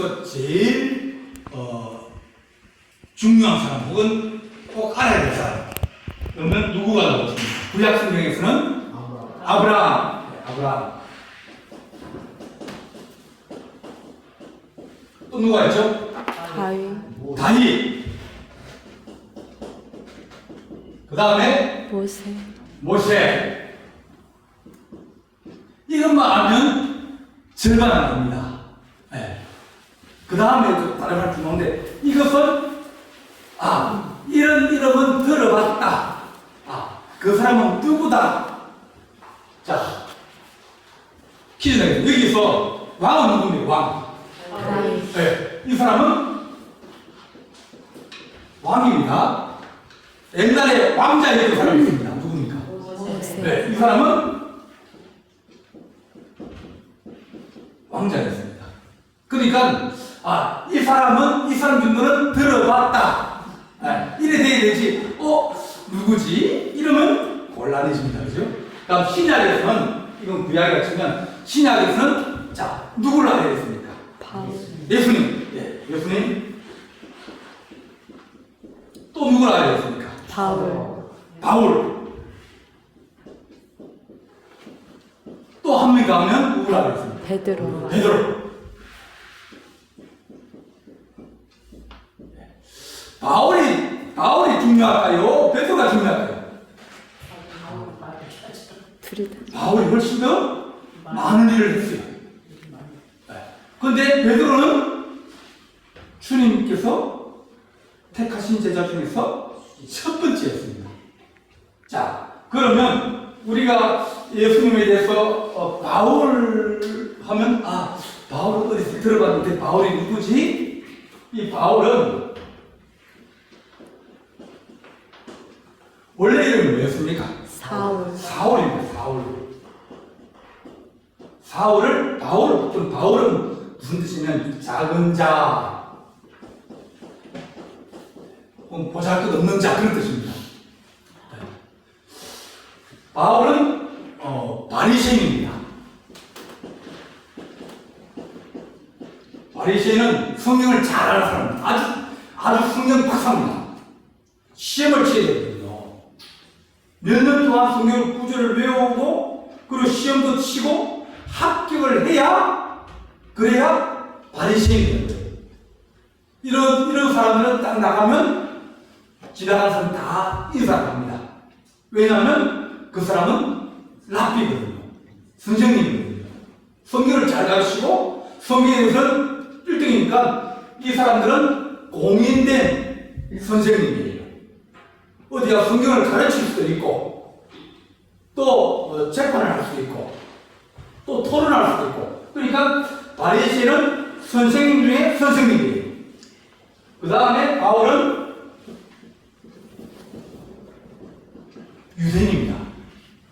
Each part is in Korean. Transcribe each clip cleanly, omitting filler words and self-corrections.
중에서 제일 중요한 사람 혹은 꼭 알아야 될 사람. 그러면 누구가 나오십니까? 구약 성경에서는 아브라함. 네, 아브라함. 또 누가 있죠? 다윗, 다윗. 그 다음에 모세. 이것만 알면 절반 안 됩니다. 네. 그 다음에 다른 말 중요한데 이것은 이런 이름은 들어봤다. 그 사람은 누구다. 자, 퀴즈 내겠습니다. 여기서 왕은 누굽니까? 왕. 다윗, 네, 이 사람은 왕입니다. 옛날에 왕자였던 사람이 있습니다. 누굽니까? 모세, 네, 이 사람은 왕자였습니다. 그러니까 이 사람 정도는 들어봤다. 이래 돼야 되지. 누구지? 이러면 곤란해집니다. 그죠? 다음 신약에서는 이건 구약이라 치면 신약에서는 누구를 알아야 되겠습니까? 바울, 예수님. 예, 예수님. 또 누구를 알아야 되겠습니까? 바울. 또 한 명 가면 누구를 알아야 되겠습니까? 베드로, 바울이 중요할까요? 베드로가 중요할까요? 둘이 다 바울이 훨씬 더 많은 일을 했어요. 그런데 베드로는 주님께서 택하신 제자 중에서 첫 번째였습니다. 자, 그러면 우리가 예수님에 대해서 바울 하면 바울은 어디서 들어봤는데 바울이 누구지? 이 바울은 원래 이름이 뭐였습니까? 사울입니다. 바울은 무슨 뜻이냐면 작은 자, 보잘것없는 자 그런 뜻입니다. 바울은 바리새인입니다. 바리새인은 성경을 잘 아는 사람입니다. 아주 성경 박사입니다. 시험을 치게 되거든요. 몇 년 동안 성경 구절을 외우고 그리고 시험도 치고 합격을 그래야 바리새인이 되는 거예요. 이런 사람들은 딱 나가면 지나가는 사람 다 인사합니다. 왜냐하면 그 사람은 랍비거든요. 선생님이거든요. 성경을 잘 가르치고 성경에서는 1등이니까 이 사람들은 공인된 선생님이에요. 어디가 성경을 가르칠 수도 있고 또 재판을 할 수도 있고 또 토론할 수도 있고 그러니까 바리새인은 선생님 중에 선생님이에요. 그 다음에 바울은 유대인입니다.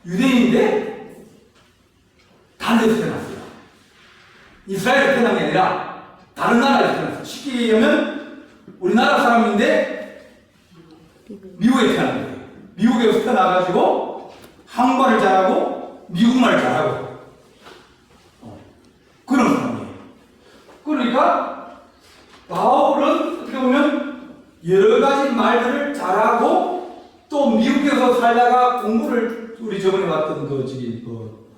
유대인인데 다른 데서 태어났어요. 이스라엘에서 태어난 게 아니라 다른 나라에서 태어났어요. 쉽게 얘기하면 우리나라 사람인데 미국에 태어난 거예요. 미국에서 태어나가지고 한국말을 잘하고 미국말을 잘하고 그런 사람이에요. 그러니까 바울은 어떻게 보면 여러 가지 말들을 잘하고 또 미국에서 살다가 공부를 우리 저번에 봤던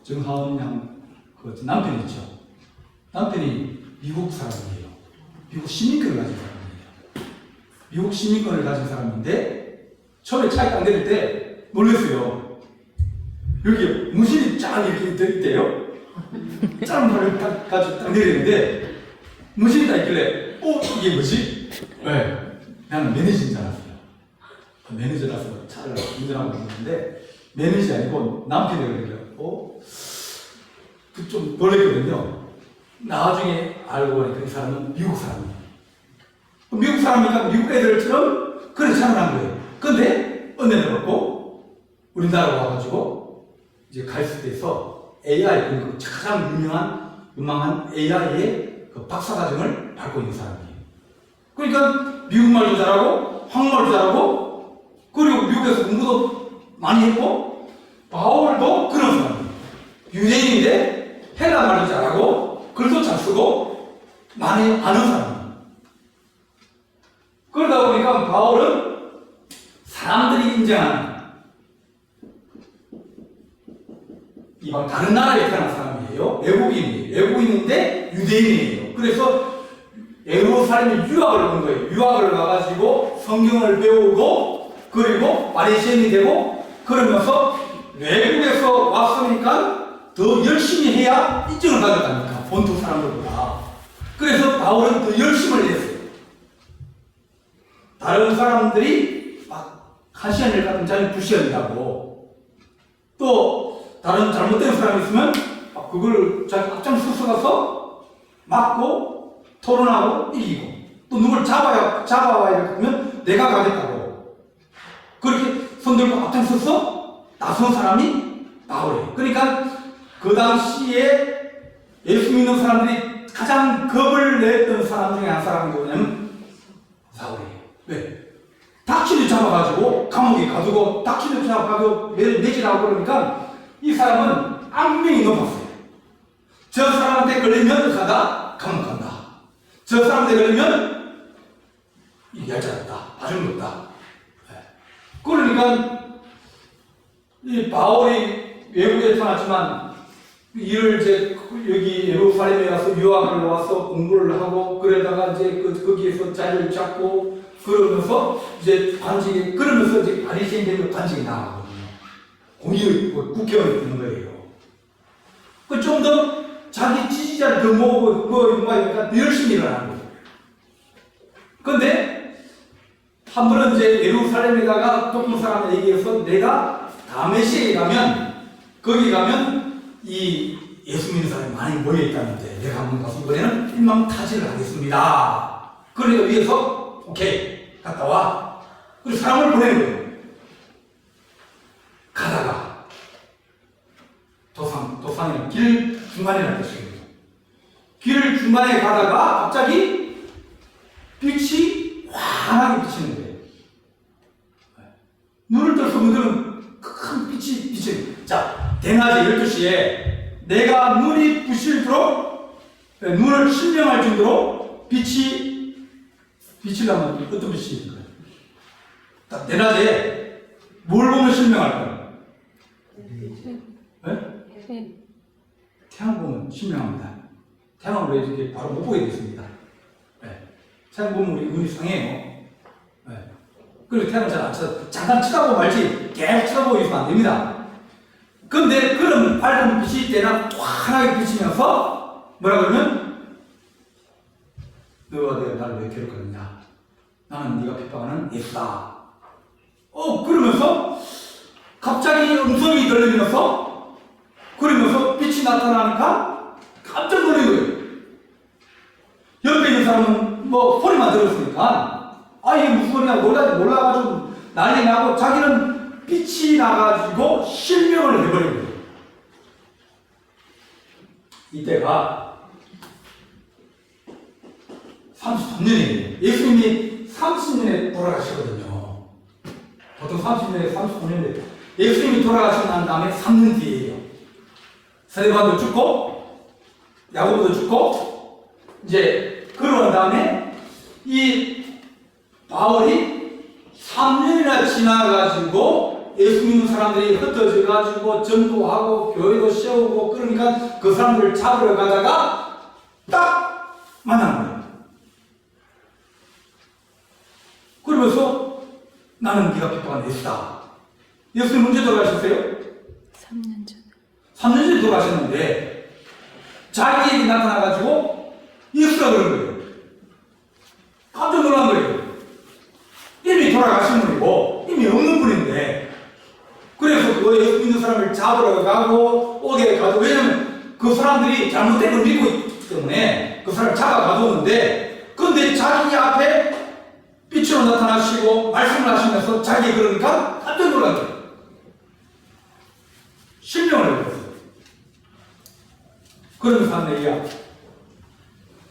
정하은 양 남편 있죠. 남편이 미국 사람이에요. 미국 시민권을 가진 사람이에요. 미국 시민권을 가진 사람인데 처음에 차에 딱 내릴 때 놀랐어요. 여기 문신이 쫙 이렇게 있대요. 짧은 팔을 가지고 딱 내리는데 문신이 딱 있길래 이게 뭐지? 왜? 나는 매니저인 줄 알았어요. 매니저라서 차를 운전하고 있는데 매니저 아니고 남편이 그러길래 좀 놀랐거든요. 나중에 알고 보니까 이 사람은 미국 사람이에요. 미국 사람이니까 미국 애들처럼 그런 차를 한 거예요. 근데 은혜를 받고 우리나라로 와가지고 이제 갈수대에서 AI 그 가장 유명한 AI의 그 박사과정을 밟고 있는 사람이에요. 그러니까 미국말도 잘하고 한국말도 잘하고 그리고 미국에서 공부도 많이 했고 바울도 그런 사람이에요. 유대인인데 헬라말도 잘하고 글도 잘 쓰고 많이 아는 사람이에요. 그러다 보니까 바울은 사람들이 인정하는 이방 다른 나라에 태어난 사람이에요. 외국인이에요. 외국인인데 유대인이에요. 그래서 예루살렘에 유학을 온 거예요. 유학을 와가지고 성경을 배우고 그리고 바리새인이 되고 그러면서 외국에서 왔으니까 더 열심히 해야 인정을 받을 거 아닙니까? 본토 사람들보다. 그래서 바울은 더 열심을 했어요. 다른 사람들이 막 한 시간을 가면 자기 2시간이라고 또 다른 잘못된 사람이 있으면 그걸 자기 앞장서서 가서 맞고 토론하고 이기고 또 누굴 잡아와야 되면 내가 가겠다고 그렇게 손들고 앞장서서 나선 사람이 바울이에요. 그러니까 그 당시에 예수 믿는 사람들이 가장 겁을 냈던 사람 중에 한 사람이 누구냐면 사울이에요. 왜? 닥치를 잡아가지고 감옥에 가두고 닥치를 잡아가지고 매질하고 그러니까 이 사람은 악명이 높았어요. 저 사람한테 걸리면 가다 감옥 간다. 저 사람한테 걸리면 얄짤없다. 봐준 거 없다. 그러니까 이 바울이 외국에 태어났지만 이를 이제 여기 예루살렘에 와서 유학을 와서 공부를 하고 그러다가 이제 거기에서 자리를 잡고 그러면서 이제 관직이 그러면서 이제 바리새인 되면 관직이 나가거든요. 공의 국회의원이 되는 거예요. 그 좀 더 자기 지지자를 더 모으고 더 열심히 일하는 거예요. 그런데 한 번은 이제 예루살렘에다가 조금 사람에 얘기해서 내가 다메섹에 가면 거기 가면 이 예수 믿는 사람이 많이 모여 있다는데 내가 한번 가서 이번에는 일망 타지를 하겠습니다. 그러니까 위에서 오케이 갔다 와. 그리고 사람을 보내는 거예요. 가다가 도상이는 길 중간이라는 뜻이에요. 길 중간에 가다가 갑자기 빛이 환하게 비치는 거예요. 눈을 떠서 보면 큰 빛이 비치는 거예요. 자, 대낮에 12시에 내가 눈이 부실도록 눈을 실명할 정도로 빛이 비치려면 어떤 빛이 있는 거예요? 대낮에 뭘 보면 실명할까요? 네? 태양 보면 실명합니다. 태양을 왜 이렇게 바로 못 보게 됐습니다. 네. 태양 보면 우리 눈이 상해요. 네. 그리고 태양을 잘 안 쳐다 잠깐 쳐다보고 말지 계속 쳐다보고 있으면 안 됩니다. 그런데 그런 밝은 빛이 대낮 환하게 비치면서 뭐라 그러면 너와 내가 나를 왜 괴롭혔느냐? 나는 네가 핍박하는 예수다. 그러면서 갑자기 음성이 들리면서 그러면서 빛이 나타나니까 깜짝 놀란 거예요. 옆에 있는 사람은 뭐 소리만 들었으니까 이게 무슨 소리냐 놀라가지고 난리 나고 자기는 빛이 나가지고 실명을 해버린 거예요. 이때가 33년이에요. 예수님이 30년에 돌아가시거든요. 보통 30년에 33년에 예수님이 돌아가시고 난 다음에 3년 뒤에요. 세례반도 죽고 야고보도 죽고 이제 그러고 난 다음에 이 바울이 3년이나 지나가지고 예수 믿는 사람들이 흩어져 가지고 전도하고 교회도 세우고 그러니까 그 사람들을 잡으러 가다가 딱 만난 거예요. 그러면서 나는 네가 핍박한 예수다. 예수님 언제 돌아가셨어요? 3년 전에. 3년 전에 돌아가셨는데 자기에게 나타나가지고 예수가 그런 거예요. 깜짝 놀란 거예요. 이미 돌아가신 분이고 이미 없는 분인데 그래서 그 예수 믿는 사람을 잡으러 가고 오게 가도 왜냐면 그 사람들이 잘못된 걸 믿고 있기 때문에 그 사람을 잡아 가뒀는데 근데 자기 앞에 빛으로 나타나시고 말씀을 하시면서 자기 그러니까 깜짝 놀란 거예요. 실명을 해버렸어요. 그러면서 한 얘기야.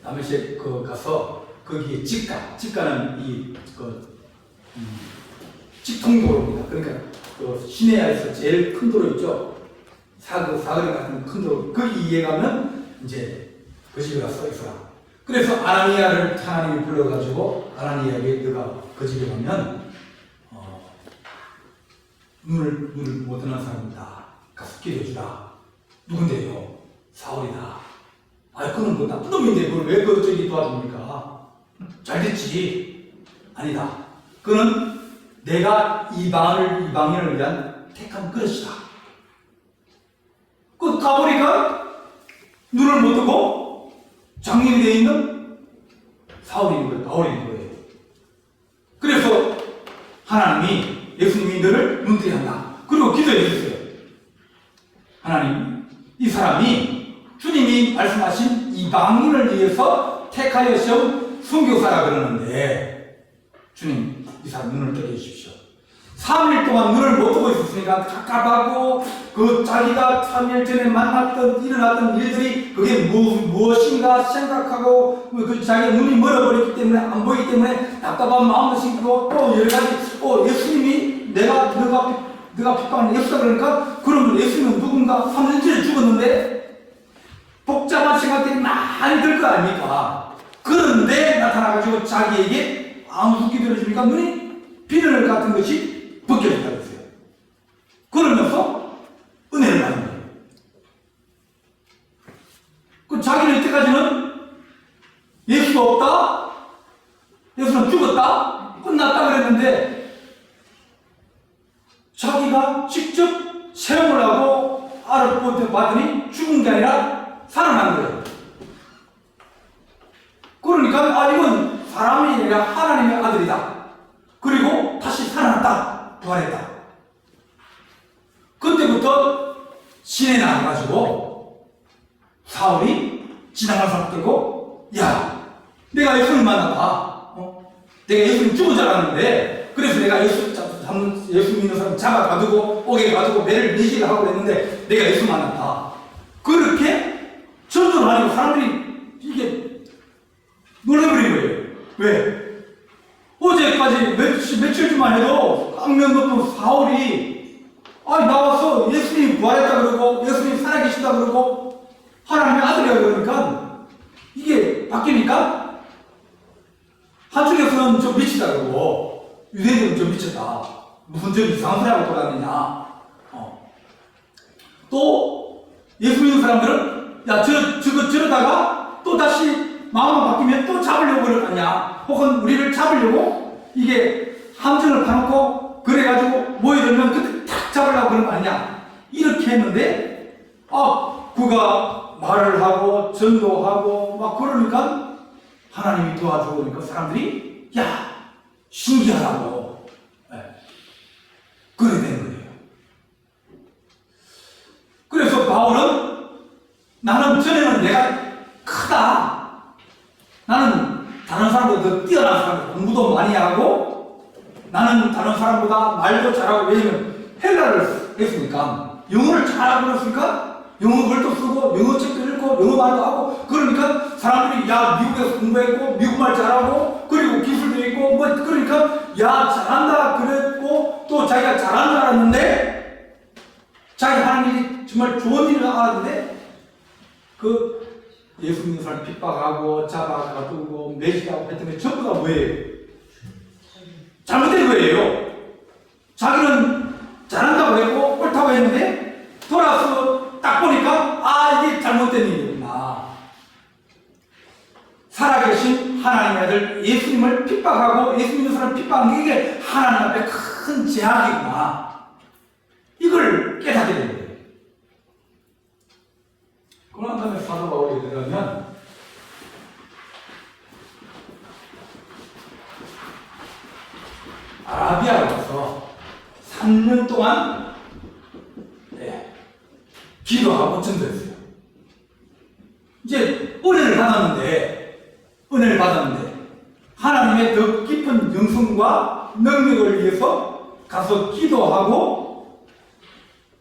다메섹 가서 거기에 직가는 직통도로입니다. 그러니까 그 시내야에서 제일 큰 도로 있죠. 사거리 같은 큰 도로. 거기에 가면 이제 그 집에 가서 있어라. 그래서 아나니아를 하나님이 불러가지고 아나니아에게 너가 그 집에 가면 눈을 못 뜨는 사람이다. 가서 기도해주라. 누군데요? 사울이다. 아, 그는 뭐 나쁜 놈인데 그걸 왜 저기 도와줍니까? 잘 됐지. 아니다. 그는 내가 이방인을 위한 택한 그릇이다. 그 가보니까 눈을 못 뜨고 장님이 되어 있는 사울이 있는 거예요. 바울이 있는 거예요. 그래서 하나님이 예수님이 너를 눈뜨게 한다. 그리고 기도해 주세요. 하나님, 이 사람이 주님이 말씀하신 이방인을 위해서 택하여 세운 선교사라 그러는데 주님, 이 사람 눈을 뜨게 해주십시오. 3일 동안 눈을 못 뜨고 있었으니까 갑갑하고 그 자기가 3일 전에 일어났던 일들이 그게 무엇인가 생각하고 그 자기 눈이 멀어버렸기 때문에 안 보이기 때문에 답답한 마음도 생기고 또 여러 가지 예수님이 너가 핍박하는 예수다 그러니까 그러면 예수님은 누군가 3년 전에 죽었는데 복잡한 생각들이 많이 들 거 아닙니까? 그런데 나타나가지고 자기에게 아무 기도를 해주니까 눈이 비늘 같은 것이 벗겨진다고 했어요. 그러면서 은혜를 받는 거예요. 그 자기는 이때까지는 예수가 없다? 예수는 죽었다? 끝났다 그랬는데 자기가 직접 체험을 하고 알아봤더니 죽은 게 아니라 살아난 거예요. 그러니까 이건 사람이 아니라 하나님의 아들이다. 그리고 다시 살아났다. 부활했다. 그때부터 시내 나와가지고 사울이 지나간 사람 들고 야, 내가 예수를 만났다. 내가 예수님 죽은 줄 알았는데 그래서 내가 예수 믿는 사람 잡아가지고 옥에 가지고 매를 매시를 하고 그랬는데 내가 예수 만났다. 그렇게 전도를 하니까 사람들이 이게 놀라버린 거예요. 왜? 어제까지 며칠 전만 해도 깡면 높은 사울이 나와서 예수님 부활했다 그러고 예수님 살아계신다 그러고 하나님의 아들이라 그러니까 이게 바뀌니까 한쪽에서는 좀 미치다 그러고 유대인들은 좀 미쳤다. 무슨 좀 이상한 소리 하고 돌아다니냐. 또 예수 믿는 사람들은 야 저러다가 또 다시 마음이 바뀌면 또 잡으려고 그럴 거 아니야. 혹은 우리를 잡으려고 이게 함정을 파놓고 그래가지고 모여들면 그때 탁 잡으려고 그런 거 아니냐. 이렇게 했는데 그가 말을 하고 전도하고 막 그러니까 하나님이 도와주고 그러니까 사람들이 야 신기하다고 그래 된 거예요. 그래서 바울은 나는 전에는 내가 크다. 나는 다른 사람보다 더 뛰어난 사람이다. 공부도 많이 하고 나는 다른 사람보다 말도 잘하고 왜냐면 헬라를 했으니까 영어를 잘하고 그랬으니까 영어 글도 쓰고 영어 책도 읽고 영어 말도 하고 그러니까 사람들이 야 미국에서 공부했고 미국말 잘하고 그리고 기술도 있고 뭐 그러니까 야 잘한다 그랬고 또 자기가 잘한 줄 알았는데 자기 하는 일이 정말 좋은 일을 알았는데 그 예수 믿는 사람 핍박하고 잡아가두고 매질하고 했던 게 전부 다 뭐예요? 잘못된 거예요. 자기는 잘한다고 했고 옳다고 했는데 돌아서 딱 보니까 이게 잘못된 일이구나. 살아계신 하나님의 아들 예수님을 핍박하고 예수 믿는 사람 핍박한 게 이게 하나님 앞에 큰 제약이구나. 이걸 깨닫게 됩니다. 그런 다음에 사도 바울이 들어가면 아라비아로 가서 3년 동안 기도하고 전도했어요. 이제 은혜를 받았는데 하나님의 더 깊은 영성과 능력을 위해서 가서 기도하고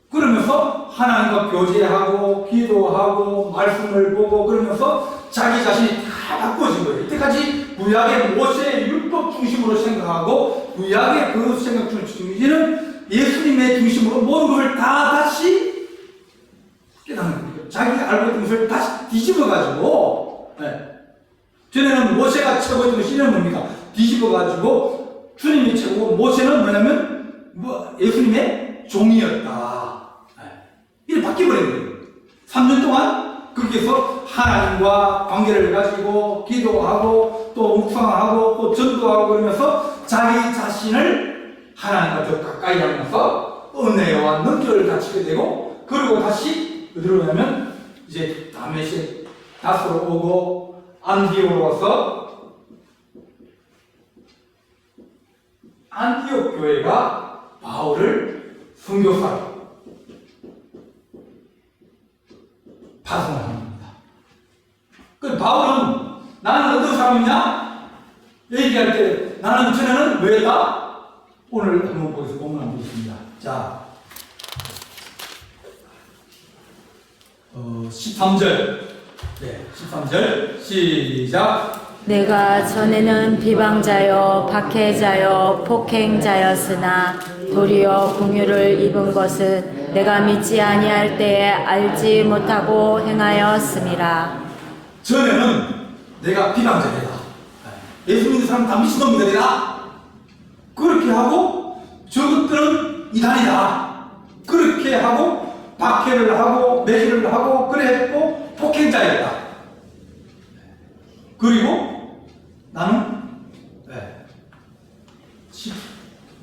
그러면서 하나님과 교제하고 기도하고 말씀을 보고 그러면서 자기 자신이 다 바꿔진 거예요. 이때까지 구약의 모세의 율법 중심으로 생각하고 구약의 그 생각 중심으로 이제는 예수님의 중심으로 모든 것을 다 다시 깨닫는 거예요. 자기가 알고 있던 것을 다시 뒤집어가지고 전에는 모세가 최고였던 것이 이는 뭡니까? 뒤집어가지고 주님이 최고고 모세는 뭐냐면 예수님의 종이었다. 이렇게 바뀌어버린 거예요. 3년 동안 거기에서 하나님과 관계를 가지고 기도하고 또 묵상하고 또 전도하고 그러면서 자기 자신을 하나님과 더 가까이 하면서 은혜와 능력을 갖추게 되고 그리고 다시 어디로 가냐면 이제 다메섹 다스로 오고 안디옥으로 와서 안디옥 교회가 바울을 선교사로 파송을 합니다. 그 바울은 나는 어떤 사람이냐? 얘기할 때 나는 전에는 왜다? 오늘 한번 보겠습니다. 본문 한번 보겠습니다. 자, 13절. 네, 13절 시작. 내가 전에는 비방자요 박해자요 폭행자였으나 도리어 공유를 입은 것은 내가 믿지 아니할 때에 알지 못하고 행하였음이라. 전에는 내가 비방자이다. 예수 믿는 사람 다 미친놈이다. 그렇게 하고 저것들은 이단이다. 그렇게 하고 박해를 하고 매질을 하고 그랬고 폭행자였다. 그리고 나는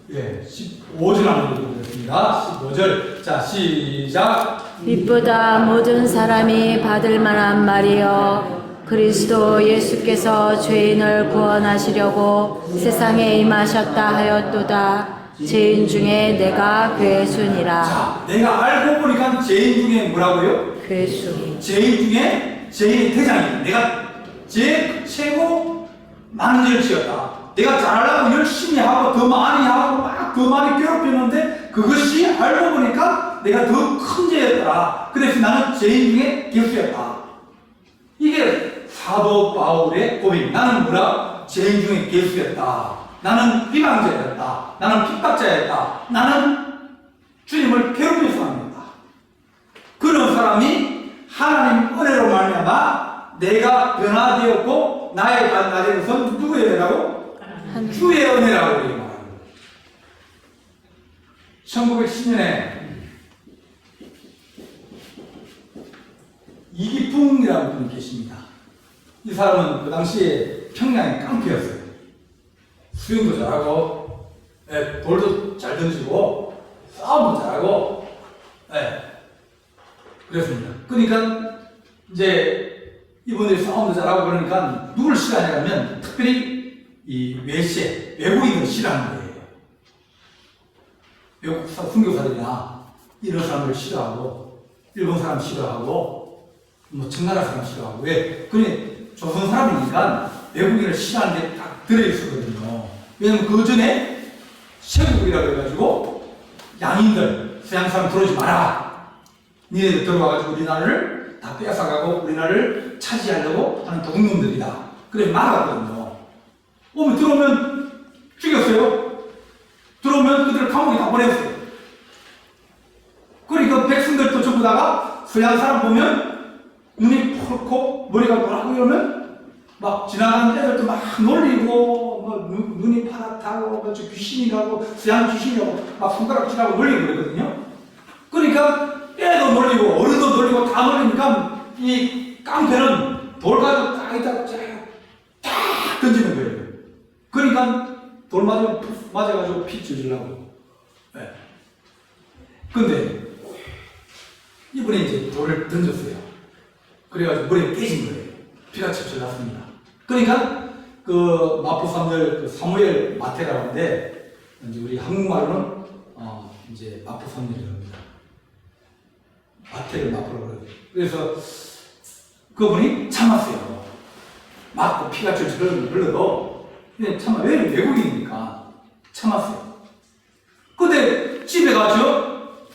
15절 한번 보겠습니다. 15절. 자, 시작. 빛보다 모든 사람이 받을 만한 말이여 그리스도 예수께서 죄인을 구원하시려고 세상에 임하셨다 하였도다. 죄인 중에 내가 괴순이라. 자, 내가 알고 보니까 죄인 중에 뭐라고요? 괴순. 죄인 중에 죄인의 대장이다. 내가 제일 최고 많은 죄를 지었다. 내가 잘하려고 열심히 하고 더 많이 하고 막 더 많이 괴롭혔는데 그것이 알고 보니까 내가 더 큰 죄였더라. 그래서 나는 죄인 중에 괴수였다. 이게 사도 바울의 고백입니다. 나는 뭐라? 죄인 중에 괴수였다. 나는 비방자였다. 나는 핍박자였다. 나는 주님을 괴롭힌 사람이었다. 그런 사람이 하나님 은혜로 말미암아 내가 변화되었고 나의 나된 것은 누구의 은혜라고? 주의 은혜라고 말합니다. 1910년에 이기풍이라는 분이 계십니다. 이 사람은 그 당시에 평양의 깡패였어요. 수영도 잘하고 돌도 잘 던지고 싸움도 잘하고 그랬습니다. 그러니까 이제 이분들이 싸움도 잘하고 그러니까 누굴 싫어하냐면 특별히 이 외세 외국인을 싫어하는 거예요. 외국 선교사들이나 이런 사람을 싫어하고 일본 사람 싫어하고 뭐 청나라 사람 싫어하고 왜? 그래 조선 사람이니까 외국인을 싫어하는 게 딱 들어있었거든요. 왜냐면 그 전에 세국이라고 해가지고 양인들 서양 사람 들어오지 마라. 니네들 들어와가지고 우리나라를 다 빼앗아가고 우리나라를 차지하려고 하는 도둑놈들이다. 그래 막았거든요. 오면 들어오면 죽였어요. 들어오면 그들을 감옥에 다 보냈어요. 그러니까 백성들도 전부 다가 서양 사람 보면 눈이 푸르고 머리가 노랗고 이러면 막 지나가는 애들도 막 놀리고 뭐 눈이 파랗다고 뭐 귀신이라고 서양 귀신이라고 막 손가락질하고 놀리고 그러거든요. 그러니까 애도 놀리고 어른도 놀리고 다 놀리니까 이 깡패는 돌 가지고 딱 던지는 거예요. 그러니까 돌 맞아가지고 피 찔리려고. 근데 이분이 이제 돌을 던졌어요. 그래가지고 머리가 깨진 거예요. 피가 철철 났습니다. 그러니까 그 마포3절 그 사무엘 마태라고 하는데 이제 우리 한국말로는 이제 마포3절이라고 합니다. 마태를 마포라고 그래요. 그래서 그분이 참았어요. 맞고 피가 철철 흘러도 그냥 참아. 왜 외국인이니까 참았어요. 근데 집에 가서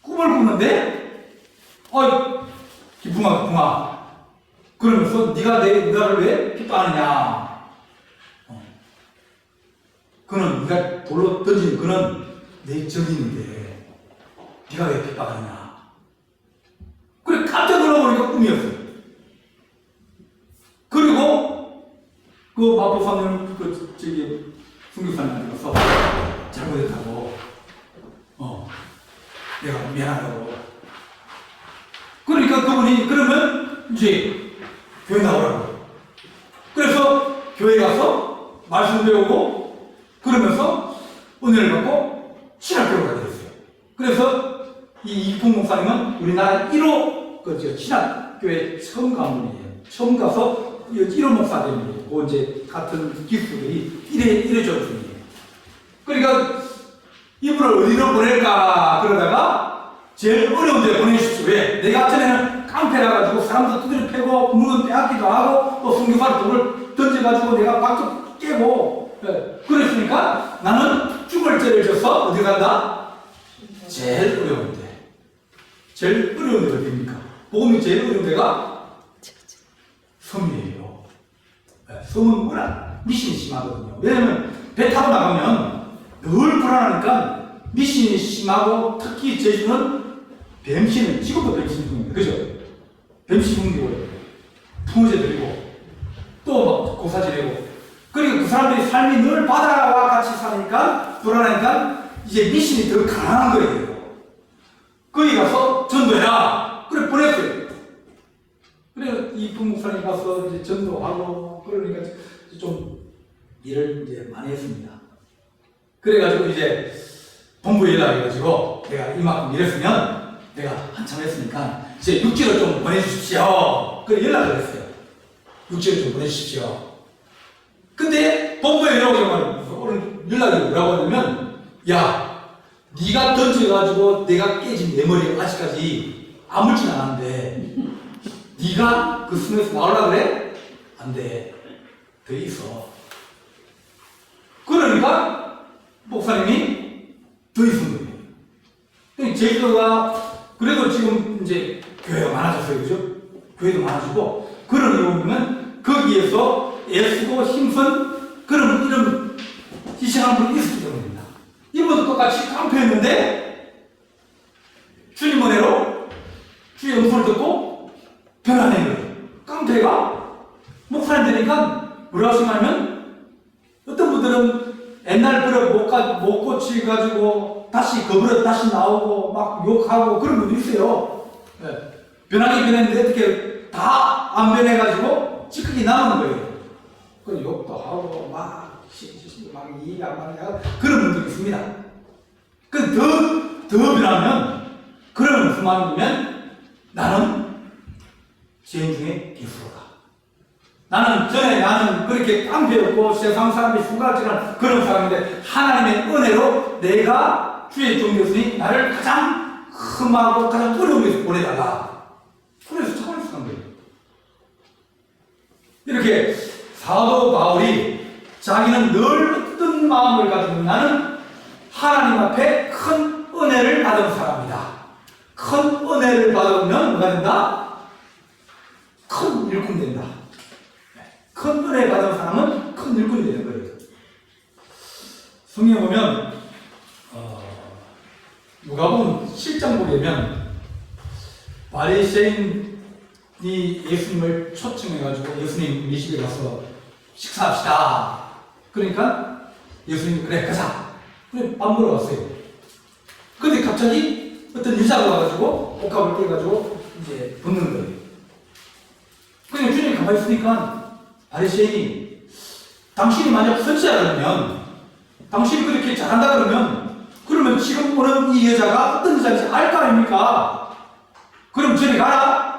꿈을 꾸는데 기붕아 그러면서 네가 나를 왜 핍박하느냐. 그는 네가 돌로 던진 그는 내 적인인데 네가 왜 핍박하느냐. 그래 깜짝 놀라보니까 꿈이었어요. 그리고 그 마포사님 그 저기 순교사님 가서 잘못했다고 내가 미안하다고. 그러니까 그분이 그러면 이제 교회 나오라고. 그래서 교회 가서 말씀 배우고 그러면서 은혜를 받고 신학교로 가게 됐어요. 그래서 이 이풍 목사님은 우리나라 1호 그 신학교에 처음 간 분이에요. 처음 가서 1호 목사 된 분이에요. 그 이제 같은 기수들이 1회 전순이에요. 그러니까 이분을 어디로 보낼까 그러다가 제일 어려운 데 보내주십시오. 왜? 내가 전에는 깡패라 가지고 사람들 두드려 패고 물건 빼앗기도 하고 또 선교사를 돈을 던져가지고 내가 박도 깨고 그랬으니까 나는 죽을 죄를 져서 어디 간다? 제일 어려운 데. 제일 어려운 데가 어디입니까? 복음이 제일 어려운 데가 섬이에요. 섬은 워낙 미신이 심하거든요. 왜냐면 배 타고 나가면 늘 불안하니까 미신이 심하고 특히 제주는 뱀신은 지금도 뱀신 중입니다. 그죠? 뱀신 중이고 풍어제 들고 또 막 고사지내고 그리고 그 사람들이 삶이 늘 바다와 같이 사니까 불안하니까 이제 미신이 더 강한 거예요. 거기 가서 전도해라. 그래 보냈어요. 그래 이쁜 목사님 가서 이제 전도하고 그러니까 좀 일을 이제 많이 했습니다. 그래가지고 이제 본부에 연락해가지고 내가 이만큼 일했으면 내가 한참 했으니까 이제 육지로 좀 보내주십시오. 그래 연락을 했어요. 육지로 좀 보내주십시오. 근데 본부에 오늘 연락이 뭐라고 하냐면 야 네가 던져가지고 내가 깨진 내 머리에 아직까지 아물진 않았는데 네가 그 숨에서 나오려고 그래? 안 돼. 더 있어. 그러니까 목사님이 더 있은 거예요. 제주도가 그래도 지금 이제 교회가 많아졌어요. 그죠? 교회도 많아지고 그런 이유는 거기에서 애쓰고 힘쓴 그런 이런 희생한 분이 있었기 때문입니다. 이분도 똑같이 깡패였는데 주님 은혜로 주의 음성을 듣고 변화된 거예요. 깡패가 목사님 되니까 뭐라고 하시냐면 어떤 분들은 옛날 버릇 못 고치가지고 다시 그 버릇 다시 나오고 막 욕하고 그런 분도 있어요. 변하게 변했는데 어떻게 다 안 변해가지고 찌끄기 남은 거예요. 그 욕도 하고 막 이해 안 가는 그런 분들이 있습니다. 그 더 변하면 그런 무슨 마음이면 나는 죄인 중에 기수로다. 나는 그렇게 깡패였고 세상 사람이 숟가락질하는 그런 사람인데 하나님의 은혜로 내가 주의 종교였으니 나를 가장 흠하고 가장 어려운 데서 보내달라. 그래서 참을 수 있는 거예요. 이렇게 사도 바울이 자기는 늘 어떤 마음을 가지고 나는 하나님 앞에 큰 은혜를 받은 사람이다. 큰 은혜를 받으면 뭐가 된다? 큰 일꾼 된다. 큰 은혜 받은 사람은 큰 일꾼이 되는 거예요. 성경에 보면 누가복음 7장 보면 바리새인이 예수님을 초청해가지고 예수님 우리 집에 가서 식사합시다. 그러니까 예수님이 그래 가자. 그래 밥 먹으러 왔어요. 근데 갑자기 어떤 여자가 와가지고 옷값을 떼가지고 이제 벗는 거예요. 그냥 주님이 가만히 있으니까 바리새인이 당신이 만약 선지자라면 당신이 그렇게 잘한다 그러면 지금 오는 이 여자가 어떤 여자인지 알 거 아닙니까? 그럼 저리 가라.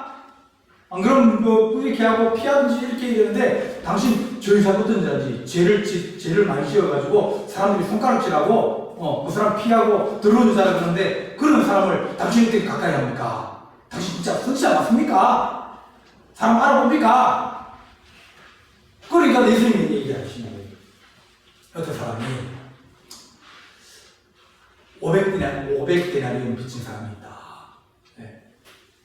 안 그러면 뭐 이렇게 하고 피하든지 이렇게 되는데 당신 저 여자가 어떤 여자인지 죄를 많이 지어가지고 사람들이 손가락질하고 그 사람 피하고 들어온 여자라 그러는데 그런 사람을 당신이 어떻게 가까이 합니까? 당신 진짜 선지자 맞습니까? 사람 알아봅니까? 그러니까 예수님이 얘기하시는 거예요. 어떤 사람이 500데나리온 빚진 사람이 있다.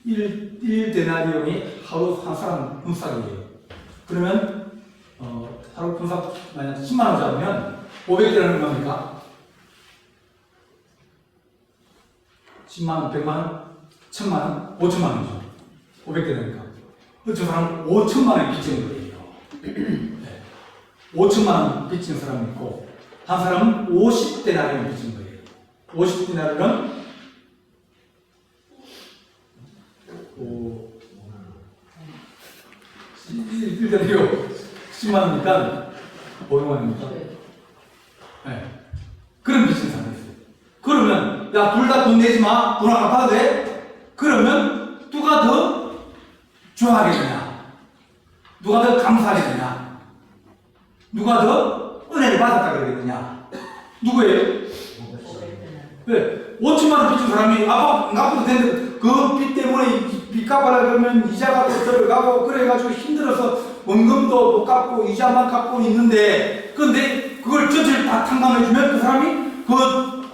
1데나리온이 하루 한 사람 품삯이에요. 그러면 하루 품삯 만약 10만 원 잡으면 500데나리온 뭡니까? 10만 원, 100만 원, 1000만 원, 5천만 원이죠. 500데나리온이니까. 저 사람은 5천만 원이 빚진 거예요. 5천만 원 빚진 사람이 있고, 한 사람은 50데나리온 빚진 거예요. 50데나리온은 일단요 10만 원이니까 500만 원이니까. 네. 그런 빚진 사람이 있어요. 그러면 야, 둘 다 돈 내지 마. 돈 안 갚아도 돼. 그러면 누가 더 좋아하겠느냐? 누가 더 감사하겠느냐? 누가 더 은혜를 받았다 그러겠느냐? 누구예요? 왜? 5천만 원 빚진 사람이 아빠 안 갚아도 되는데 그 빚 때문에 빚 갚아라 그러면 이자 갚고 들어가고 그래가지고 힘들어서 원금도 못 갚고 이자만 갚고 있는데, 근데 그걸 전체를 다 탕감해주면 그 사람이 그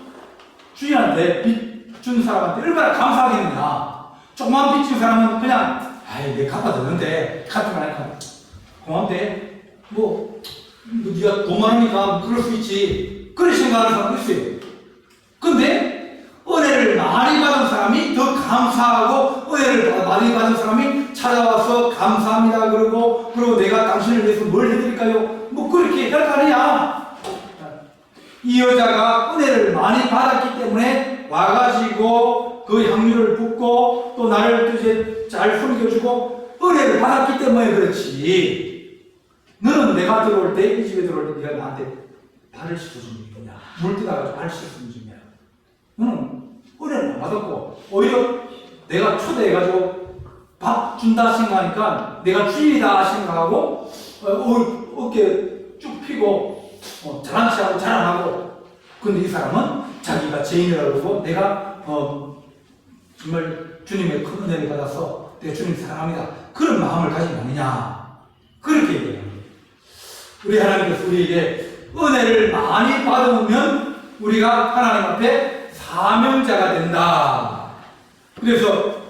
주인한테 빚 준 사람한테 얼마나 감사하겠느냐. 조그만 빚 준 사람은 그냥 아이 내 갚아도 되는데 갚지 말니까 고맙대. 뭐 네가 돈 많으니까 그럴 수 있지. 그렇게 생각하는 사람도 있어요. 근데 은혜를 많이 받은 사람이 더 감사하고, 은혜를 많이 받은 사람이 찾아와서 감사합니다 그러고, 그리고 내가 당신을 위해서 뭘 해드릴까요? 뭐 그렇게 할 거 아니야. 이 여자가 은혜를 많이 받았기 때문에 와가지고 그 향유를 붓고 또 나를 이제 잘 섬겨주고 은혜를 받았기 때문에 그렇지. 너는 내가 들어올 때, 이 집에 들어올 때 네가 나한테 발을 씻어준 중이냐, 물 뜯어가지고 발 씻어준 중이냐. 너는 은혜를 안 받았고 오히려 내가 초대해가지고 밥 준다 생각하니까 내가 주인이다 생각하고 어깨 쭉 펴고 잘난 체하고 자랑하고. 근데 이 사람은 자기가 죄인이라고 그러고 내가 정말 주님의 큰 은혜를 받아서 내가 주님 사랑합니다 그런 마음을 가지면 아니냐, 그렇게 얘기해요. 우리 하나님께서 우리에게 은혜를 많이 받으면 우리가 하나님 앞에 사명자가 된다. 그래서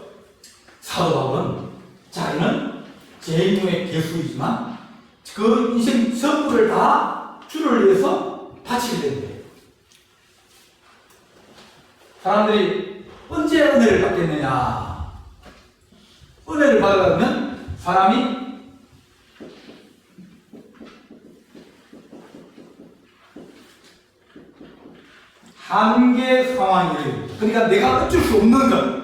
사도 바울은 자기는 죄인중의 괴수이지만 그 인생 전부를 다 주를 위해서 바치게 된대요. 사람들이 언제 은혜를 받겠느냐? 은혜를 받으려면 사람이 한계 상황이에요. 그러니까 내가 어쩔 수 없는 것.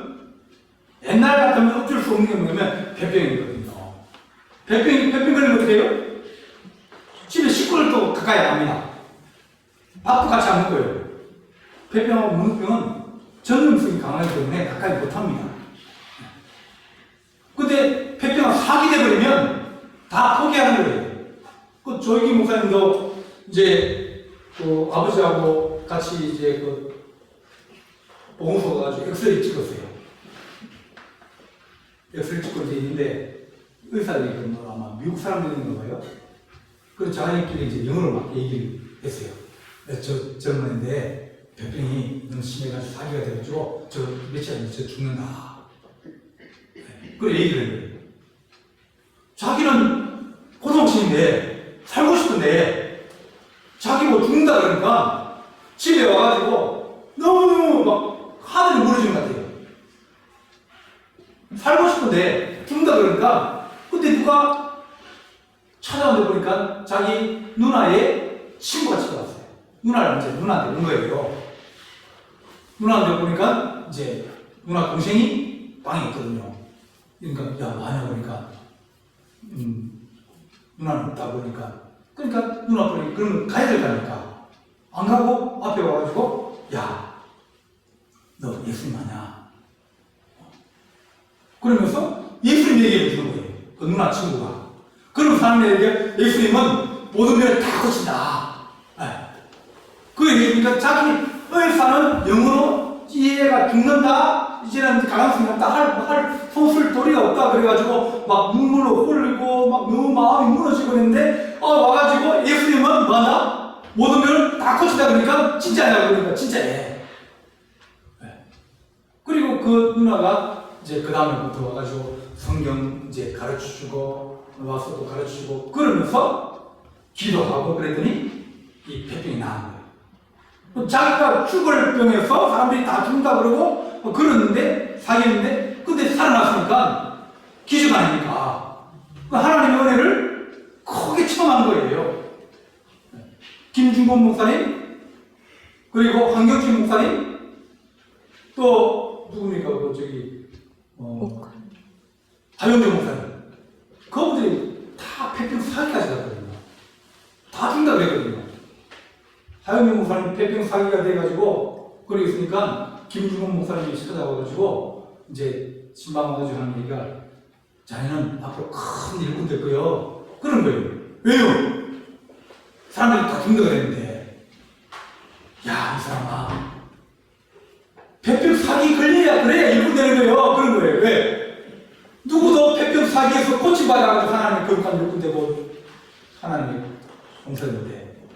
옛날 같으면 어쩔 수 없는 게 뭐냐면 폐병이거든요. 폐병 걸리면 어떻게 해요? 집에 식구들도 가까이 안 합니다. 밥도 같이 안 먹고요. 폐병하고 문병은 전염성이 강하기 때문에 가까이 못 합니다. 근데 폐병가 사기 돼버리면 다 포기하는 거예요. 그 조익기 목사님도 이제 그 아버지하고 같이 이제 그 보험소 가가지고 엑스레이 찍었어요. 엑스레이 찍고 이제 있는데 의사들이 뭐 아마 미국 사람들인가 봐요. 그래서 자기들끼리 이제 영어로 막 얘기를 했어요. 저 젊은인데 병이 너무 심해가지고 사기가 돼가지고 저 며칠 안에 저 죽는다. 그래 얘기를 해요. 자기는 고동치인데 살고 싶은데 자기 뭐 죽는다 그러니까 집에 와가지고 너무너무 막 하늘이 무너지는 것 같아요. 살고 싶은데 죽는다 그러니까. 근데 누가 찾아온데 보니까 자기 누나의 친구가 찾아왔어요. 누나를 이제 누나한테 온 거예요. 누나한테 보니까 이제 누나 동생이 방에 있거든요. 그러니까 야 뭐하냐 그러니까 누나는 없다 보니까, 그러니까 누나 보니 그러면 가야 될 거니까 안 가고 앞에 와가지고 야 너 예수님 아냐? 그러면서 예수님 얘기해 주는 거예요. 그 누나 친구가. 그런 사람에게 예수님은 모든 면을 다 거친다. 그 얘기니까 자기 의사는 영으로 이해가 죽는다. 이제는 가능성이 없다. 할 소술 도리가 없다. 그래가지고 막 눈물로 흘리고 막 너무 마음이 무너지고 있는데 와가지고 예수님은 뭐하나? 모든 면을 다 거친다. 그러니까 진짜냐? 그러니까 진짜예. 그리고 그 누나가 이제 그 다음에부터 와가지고 성경 이제 가르쳐주고 와서 또 가르쳐주고 그러면서 기도하고 그랬더니 이 폐병이 나은 거예요. 자기가 죽을 병에서 사람들이 다 죽는다 그러고 그러는데 사귀는데 근데 살아났으니까 기적 아닙니까? 하나님의 은혜를 크게 체험한 거예요. 김중곤 목사님, 그리고 황경진 목사님, 또 누굽니까? 그 저기 하영정 목사님. 그분들이 다 폐병 사기까지 갔거든요. 다 죽는다 그랬거든요. 하영정 목사님 폐병 사기가 돼가지고 그러고 있으니까 김중곤 목사님이 찾아와가지고 이제 신방와가지고 하는 얘기가 자네는 앞으로 큰 일꾼 될 거요. 그런 거예요. 왜요? 사람들이 다 죽는다 그랬는데, 야, 이 사람아, 폐병 사기 걸려야 그래야 일꾼 되는 거예요. 그런 거예요. 왜? 누구도 폐병 사기에서 고침받아가지고 하나님의 거룩한 일꾼 되고 하나님의 용서했는데,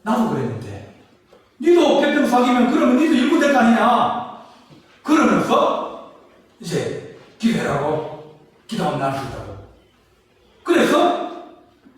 나도 그랬는데, 니도 폐병 사기면 그러면 니도 일꾼 될 거 아니냐? 그러면서 이제 기도해라고 기도하면 나을 수 있다고. 그래서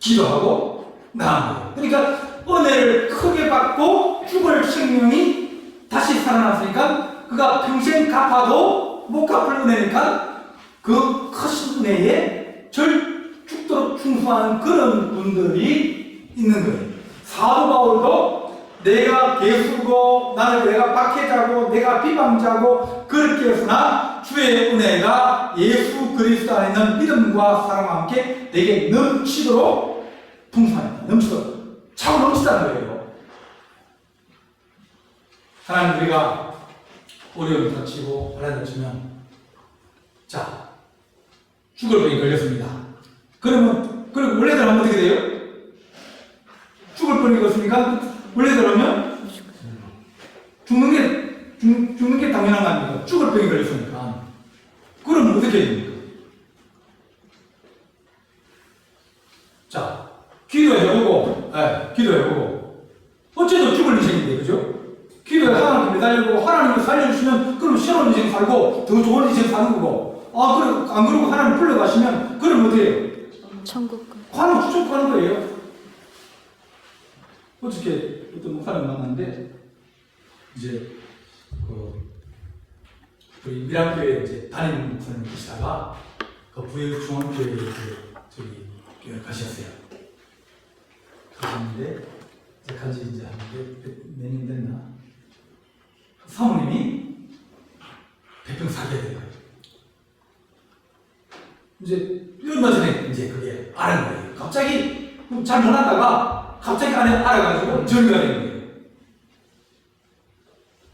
기도하고 나은 거예요. 그러니까 은혜를 크게 받고 죽을 생명이 다시 살아났으니까 그가 평생 갚아도 못 갚을 은혜니까 그 크신 은혜에 죽도록 충성하는 그런 분들이 있는 거예요. 사도 바울도 내가 개수고 내가 박해자고 내가 비방자고 그렇게 했으나 주의 은혜가 예수 그리스도 안에 있는 믿음과 사랑과 함께 내게 넘치도록 풍성하다. 넘치도록 차고 넘치다는 거예요. 하나님 우리가 어려움을 닥치고 환난을 닥치면 자 죽을 병이 걸렸습니다. 그러면 원래대로 어떻게 돼요? 죽을 병이 걸렸으니까 원래대로 하면 죽는 게 당연한 거 아닙니까? 죽을 병이 걸렸으니까. 그럼 어떻게 해야 됩니까? 자, 기도해보고, 기도해보고. 어째도 죽을 인생인데, 그죠? 기도에 하나님께 매달리고, 하나님을 살려주시면, 그럼 새로운 인생 살고, 더 좋은 인생 사는 거고. 안 그러고 하나님 불러가시면, 그럼 어떻게 해요? 천국. 관을 추적 가는 거예요. 어저께 어떤 목사님 만났는데, 이제, 우리 밀양교회 이제 담임 목사님 계시다가, 그 부여 중앙교회 저기, 교회 가셨어요. 가셨는데, 이제 간지 이제 몇 년 됐나? 사모님이 배병 사귀어야 된 거예요. 이제 얼마 전에 이제 그게 알은 거예요. 갑자기 잘 몰랐다가 갑자기 알아가지고 전이가 된 거예요.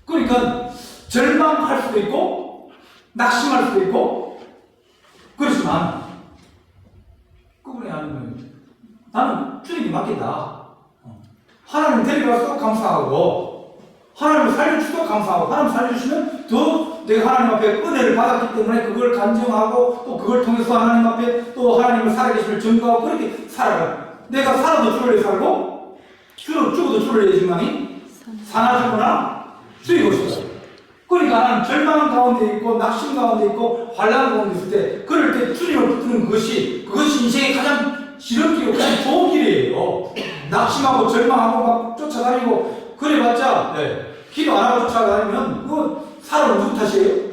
그러니까 절망할 수도 있고 낙심할 수도 있고 그렇지만 그분이 아는 거예요. 나는 주님이 맡긴다. 하나님 데려가서 감사하고 하나님을 살려주셔도 감사하고 하나님 살려주시면 더 내가 하나님 앞에 은혜를 받았기 때문에 그걸 간증하고 또 그걸 통해서 하나님 앞에 또 하나님을 살아계심을 증거하고 그렇게 살아가요. 내가 살아도 주를 위해 살고 죽어도 주를 위해 지만이 사나 죽거나 주의 것이다. 그러니까 나는 절망 가운데 있고 낙심 가운데 있고 환난 가운데 있을 때 그럴 때 주님을 붙드는 그것이 인생의 가장 지름길이고 가장 좋은 길이에요. 낙심하고 절망하고 막 쫓아다니고 그래봤자 기도 안 하고 쫓아다니면 그거 사람은 누구 탓이에요?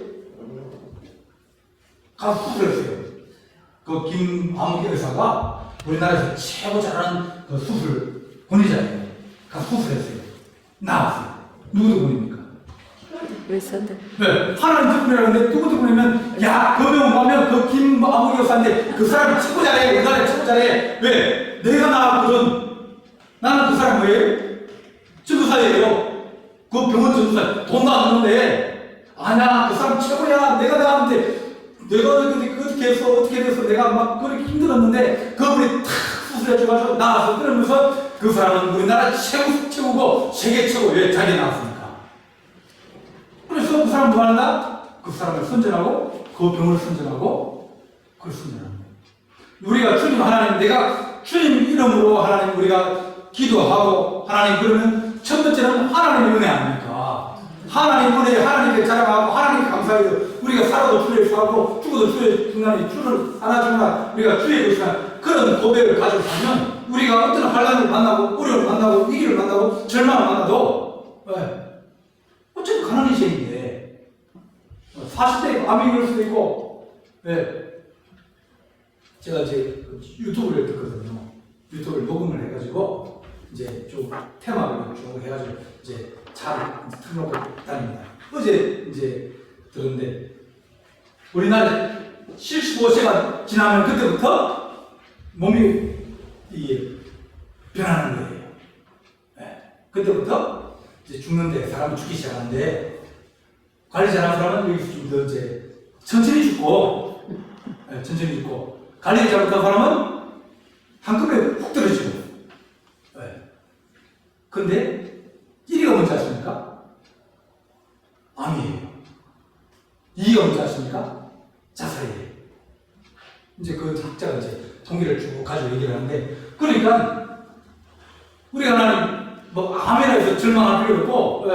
가서 수술했어요. 그 김아무개 의사가 우리나라에서 최고 잘하는 그 수술 권위자예요. 가서 수술했어요. 나왔어요. 누구 덕분입니까? 의사들. 네, 하나님 덕분이라는데 누구 덕분이면 야, 그 병원 가면 그 김아무개 의사인데 그 사람이 최고 잘해. 우리나라에 최고 잘해. 왜? 내가 나왔거든. 나는 그 사람 뭐예요? 전도사예요. 그 병원 전도사 돈도 안 주는데 아니야 그 사람 최고야. 내가 나왔는데 내가 어떻게 해서 내가 막 그렇게 힘들었는데 그분이 탁 수술해줘가지고 나와서 그러면서 그 사람은 우리나라 최고고 세계 최고. 왜? 자기 나왔으니까. 그래서 그 사람 뭐 한다? 그 사람을 선전하고 그 병을 선전하고 그걸 선전하는 거예요. 우리가 주님 하나님 내가 주님 이름으로 하나님 우리가 기도하고 하나님 그러면 첫 번째는 하나님의 은혜 아닙니까? 하나님 은혜 하나님께 자랑하고 하나님께 감사해요. 우리가 살아도 주의 살고 죽어도 주의 중간에 주를 안아주나 우리가 주의 것이나 그런 고백을 가지고 살면 우리가 어떤 환난을 만나고 어려움을 만나고 위기를 만나고 절망을 만나도 어쨌든 가난한 인생인데 40대에 암이 걸 수도 있고 제가 이제 유튜브를 듣거든요. 유튜브를 녹음을 해가지고 이제 좀 테마를 쭉 해가지고 이제 차를 틀어놓고 다닙니다. 어제 이제 들었는데 우리나라 75세가 지나면 그때부터 몸이 이게 변하는 거예요. 네. 그때부터 이제 죽는데 사람이 죽기 시작하는데 관리 잘하는 사람은 여기서 좀 더 이제 천천히 죽고, 네, 천천히 죽고 관리 잘못한 사람은 한꺼번에 훅 떨어지고. 네. 근데 1위가 뭔지 아십니까? 암이에요. 2위가 뭔지 아십니까? 자살이에요. 이제 그 학자가 이제 통계를 쭉 가지고 얘기를 하는데, 그러니까 우리가 하나님 뭐 암이라 해서 절망할 필요 없고,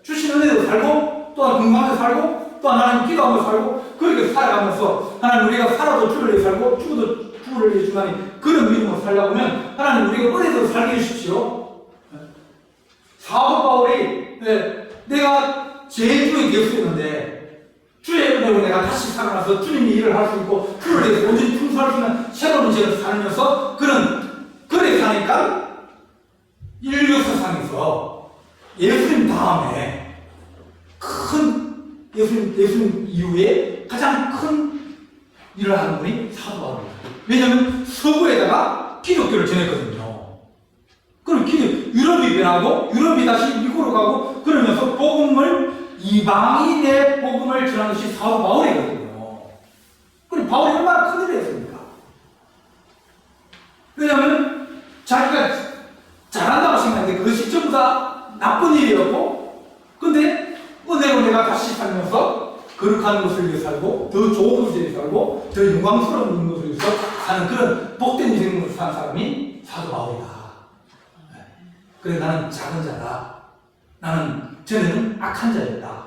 주신 은혜도 살고 또한 건강하게 살고 또한 하나님 기도하며 살고 그렇게 살아가면서 하나님 우리가 살아도 주를 위해 살고 죽어도 주를 위해 주나니 그런 믿음으로 살다 보면 하나님 우리가 은혜대로 살게 해주십시오. 사도 바울이 내가 제주에 계속했는데 주의 은혜로 내가 다시 살아나서 주님이 일을 할 수 있고 주를 위해서 온전히 풍성할 수 있는 새로운 인생을 살면서 그래 사니까 인류 사상에서 예수님 다음에 예수님 이후에 가장 큰 일을 하는 분이 사도 바울입니다. 왜냐하면 서구에다가 기독교를 전했거든요. 그럼 유럽이 변하고 유럽이 다시 미국으로 가고 그러면서 이방인의 복음을 전하는 것이 사도 바울이거든요. 그럼 바울이 얼마나 큰 일을 했습니까? 왜냐하면 자기가 잘한다고 생각하는데 그것이 전부 다 나쁜 일이었고, 근데 은혜로 내가 다시 살면서 거룩한 것을 위해 살고 더 좋은 것을 위해 살고 더 영광스러운 것을 위해서 사는 그런 복된 인생을 사는 사람이 사도 바울이다. 그래 나는 작은 자다. 나는 전에는 악한 자였다.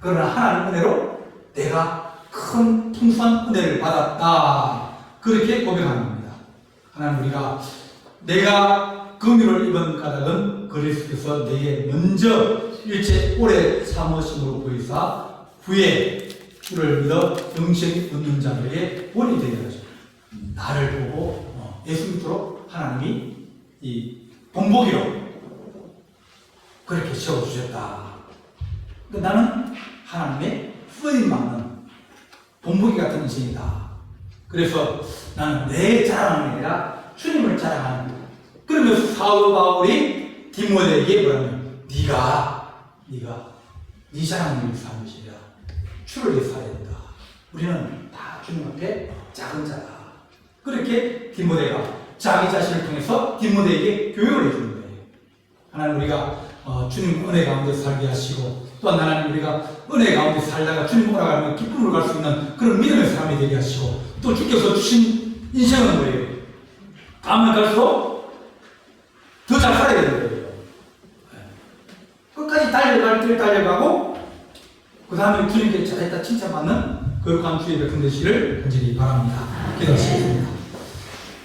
그러나 하나님 은혜로 내가 큰 풍성한 은혜를 받았다. 그렇게 고백하는 겁니다. 하나님 내가 긍휼을 입은 까닭은 그리스도께서 내게 먼저 일체 오래 참으심으로 보이사 후에 주를 믿어 영생이 얻는 자들에게 본이 되게 하시고 나를 보고 예수 믿도록 하나님이 이 본보기로 그렇게 세워주셨다. 그러니까 나는 하나님의 쓰임 받는 본보기 같은 인생이다. 그래서 나는 내 자랑이 아니라 주님을 자랑하는. 그러면서 사도 바울이 디모데에게 뭐라면 네가 네 자랑을 위해 사는 것이라 주를 위해 살아야 된다. 우리는 다 주님 앞에 작은 자다. 그렇게 디모데가 자기 자신을 통해서 디모데에게 교육을 해주는 거예요. 하나님 우리가 주님 은혜 가운데 살게 하시고 또한 하나님 우리가 은혜 가운데 살다가 주님 오라가면 기쁨으로 갈 수 있는 그런 믿음의 사람이 되게 하시고 또 주께서 주신 인생은 뭐예요? 가면 갈수록 더 잘 살아야 되는 거예요. 끝까지 달려갈 길 달려가고 그 다음에 주님께 잘했다 칭찬받는 거룩한 주의 백성 되시기를 간절히 바랍니다. 기도하시겠습니다.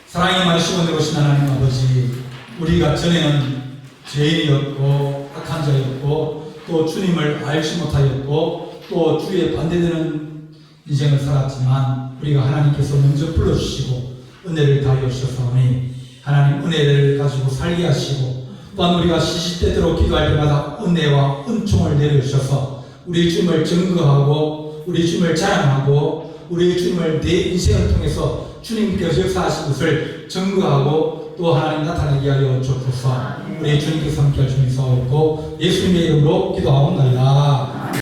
사랑이 많으시고 내오신 하나님 아버지, 우리가 전에는 죄인이었고 악한 자였고 또 주님을 알지 못하였고 또 주의 반대되는 인생을 살았지만 우리가 하나님께서 먼저 불러주시고 은혜를 다하여 주셨사오니 하나님 은혜를 가지고 살게 하시고 또한 우리가 시시때때로 기도할 때마다 은혜와 은총을 내려주셔서 우리 주님을 증거하고 우리 주님을 자랑하고 우리 주님을 내 인생을 통해서 주님께서 역사하신 것을 증거하고 또 하나님 나타내게 하여 주옵소서. 우리 주님께서 함께할 주님 사옵고 예수님의 이름으로 기도하옵나이다.